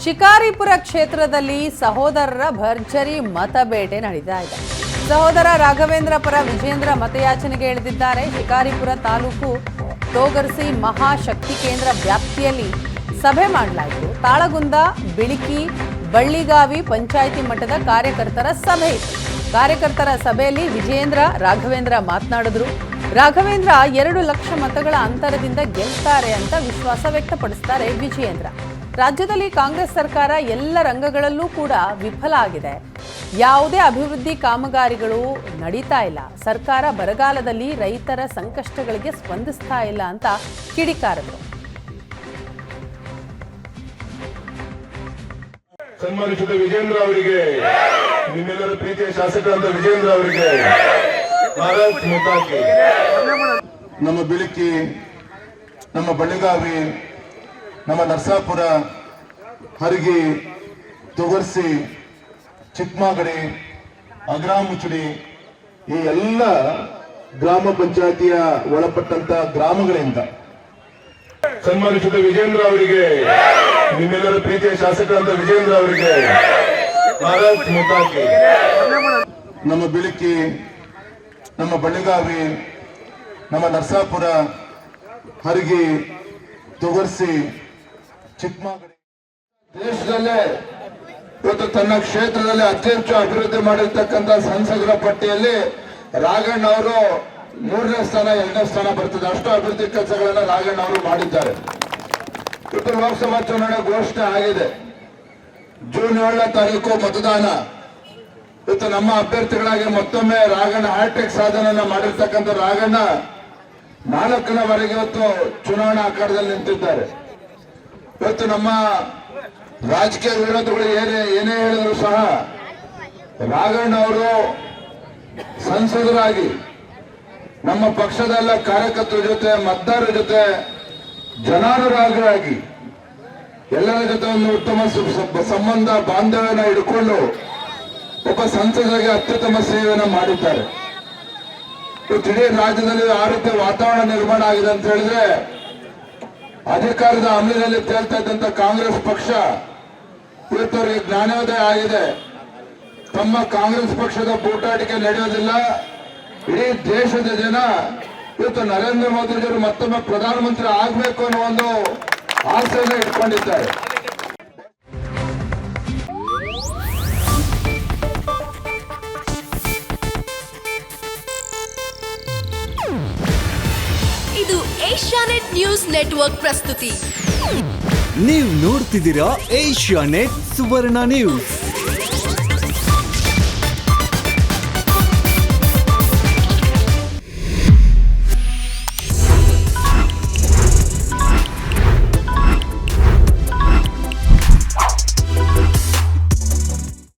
ಶಿಕಾರಿಪುರ ಕ್ಷೇತ್ರದಲ್ಲಿ ಸಹೋದರರ ಭರ್ಜರಿ ಮತಬೇಟೆ ನಡೀತಾ ಇದೆ. ಸಹೋದರ ರಾಘವೇಂದ್ರ ಪರ ವಿಜೇಂದ್ರ ಮತಯಾಚನೆಗೆ ಇಳಿದಿದ್ದಾರೆ. ಶಿಕಾರಿಪುರ ತಾಲೂಕು ತೋಗರ್ಸಿ ಮಹಾಶಕ್ತಿ ಕೇಂದ್ರ ವ್ಯಾಪ್ತಿಯಲ್ಲಿ ಸಭೆ ಮಾಡಲಾಯಿತು. ತಾಳಗುಂದ, ಬಿಳಿಕಿ, ಬಳ್ಳಿಗಾವಿ ಪಂಚಾಯಿತಿ ಮಟ್ಟದ ಕಾರ್ಯಕರ್ತರ ಸಭೆ ಇತ್ತು. ಕಾರ್ಯಕರ್ತರ ಸಭೆಯಲ್ಲಿ ವಿಜೇಂದ್ರ ರಾಘವೇಂದ್ರ ಮಾತನಾಡಿದ್ರು. ರಾಘವೇಂದ್ರ 2 ಲಕ್ಷ ಮತಗಳ ಅಂತರದಿಂದ ಗೆಲ್ತಾರೆ ಅಂತ ವಿಶ್ವಾಸ ವ್ಯಕ್ತಪಡಿಸ್ತಾರೆ ವಿಜೇಂದ್ರ. ರಾಜ್ಯದಲ್ಲಿ ಕಾಂಗ್ರೆಸ್ ಸರ್ಕಾರ ಎಲ್ಲ ರಂಗಗಳಲ್ಲೂ ಕೂಡ ವಿಫಲ ಆಗಿದೆ. ಯಾವುದೇ ಅಭಿವೃದ್ಧಿ ಕಾಮಗಾರಿಗಳು ನಡೀತಾ ಇಲ್ಲ. ಸರ್ಕಾರ ಬರಗಾಲದಲ್ಲಿ ರೈತರ ಸಂಕಷ್ಟಗಳಿಗೆ ಸ್ಪಂದಿಸ್ತಾ ಇಲ್ಲ ಅಂತ ಕಿಡಿಕಾರರು. ಸನ್ಮಾನಿಸಿದ ವಿಜೇಂದ್ರ ಅವರಿಗೆ, ನಿಮ್ಮೆಲ್ಲರ ಪ್ರೀತಿಯ ಶಾಸಕರಾದ ವಿಜೇಂದ್ರ ಅವರಿಗೆ ನಮ್ಮ ಬಿಳಿಕಿ, ನಮ್ಮ ಬಳ್ಳಿಗಾವಿ, ನಮ್ಮ ನರಸಾಪುರ, ಹರಗಿ, ತೊಗರ್ಸಿ, ಚಿಕ್ಕಮಾಗಡಿ, ಅಗ್ರಾಮುಚುಡಿ ಈ ಎಲ್ಲ ಗ್ರಾಮ ಪಂಚಾಯತಿಯ ಒಳಪಟ್ಟಂತ ಗ್ರಾಮಗಳಿಂದ ಸನ್ಮಾನಿಸಿದ ವಿಜೇಂದ್ರ ಅವರಿಗೆ, ನಿಮ್ಮೆಲ್ಲರ ಪ್ರೀತಿಯ ಶಾಸಕರಾದ ವಿಜೇಂದ್ರ ಅವರಿಗೆ ನಮ್ಮ ಬಿಳಿಕಿ, ನಮ್ಮ ಬಳ್ಳಿಗಾವಿ, ನಮ್ಮ ನರಸಾಪುರ, ಹರಗಿ, ತೊಗರ್ಸಿ, ಚಿಕ್ಕಮಾಗಡಿ ದೇಶದಲ್ಲೇ ಇವತ್ತು ತನ್ನ ಕ್ಷೇತ್ರದಲ್ಲಿ ಅತಿ ಹೆಚ್ಚು ಅಭಿವೃದ್ಧಿ ಮಾಡಿರ್ತಕ್ಕಂಥ ಸಂಸದರ ಪಟ್ಟಿಯಲ್ಲಿ ರಾಘಣ್ಣ ಅವರು 3ನೇ ಸ್ಥಾನ 2ನೇ ಸ್ಥಾನ ಬರ್ತದೆ. ಅಷ್ಟು ಅಭಿವೃದ್ಧಿ ಕೆಲಸಗಳನ್ನ ರಾಘಣ್ಣ ಅವರು ಮಾಡಿದ್ದಾರೆ. ಇವತ್ತು ಲೋಕಸಭಾ ಚುನಾವಣೆ ಘೋಷಣೆ ಆಗಿದೆ. ಜೂನ್ 7ನೇ ತಾರೀಕು ಮತದಾನ. ಇವತ್ತು ನಮ್ಮ ಅಭ್ಯರ್ಥಿಗಳಾಗಿ ಮತ್ತೊಮ್ಮೆ ರಾಘಣ್ಣ ಹ್ಯಾಟ್ರಿಕ್ ಸಾಧನೆಯನ್ನ ಮಾಡಿರ್ತಕ್ಕಂಥ ರಾಘಣ್ಣ 4ನೇವರೆಗೆ ಇವತ್ತು ಚುನಾವಣಾ ಅಖಾಡದಲ್ಲಿ ನಿಂತಿದ್ದಾರೆ. ಇವತ್ತು ನಮ್ಮ ರಾಜಕೀಯ ವಿರೋಧಿಗಳು ಏನೇ ಹೇಳಿದ್ರು ಸಹ ರಾಘಣ್ಣ ಅವರು ಸಂಸದರಾಗಿ ನಮ್ಮ ಪಕ್ಷದ ಎಲ್ಲ ಕಾರ್ಯಕರ್ತರ ಜೊತೆ, ಮತದಾರರ ಜೊತೆ, ಜನಾನುರಾಗಿಯಾಗಿ ಎಲ್ಲರ ಜೊತೆ ಒಂದು ಉತ್ತಮ ಸಂಬಂಧ ಬಾಂಧವ್ಯನ ಹಿಡ್ಕೊಂಡು ಒಬ್ಬ ಸಂಸದರಿಗೆ ಅತ್ಯುತ್ತಮ ಸೇವೆಯನ್ನು ಮಾಡಿದ್ದಾರೆ. ಇಡೀ ರಾಜ್ಯದಲ್ಲಿ ಯಾವ ರೀತಿ ವಾತಾವರಣ ನಿರ್ಮಾಣ ಆಗಿದೆ ಅಂತ ಹೇಳಿದ್ರೆ, ಅಧಿಕಾರದ ಅಮಲಿನಲ್ಲಿ ತೇಲ್ತಾ ಇದ್ದಂತ ಕಾಂಗ್ರೆಸ್ ಪಕ್ಷ ಇವತ್ತವರಿಗೆ ಜ್ಞಾನೋದಯ ಆಗಿದೆ. ತಮ್ಮ ಕಾಂಗ್ರೆಸ್ ಪಕ್ಷದ ಬೂಟಾಟಿಕೆ ನಡೆಯೋದಿಲ್ಲ. ಇಡೀ ದೇಶದ ಜನ ಇವತ್ತು ನರೇಂದ್ರ ಮೋದಿಜಿಯವರು ಮತ್ತೊಮ್ಮೆ ಪ್ರಧಾನಮಂತ್ರಿ ಆಗಬೇಕು ಅನ್ನೋ ಒಂದು ಆಸೆಯನ್ನು ಇಟ್ಕೊಂಡಿದ್ದಾರೆ. ಇದು ಏಷ್ಯಾನೆಟ್ ನ್ಯೂಸ್ ನೆಟ್ವರ್ಕ್ ಪ್ರಸ್ತುತಿ. ನೀವು ನೋಡ್ತಿದ್ದೀರಾ ಏಷ್ಯಾನೆಟ್ ಸುವರ್ಣ ನ್ಯೂಸ್.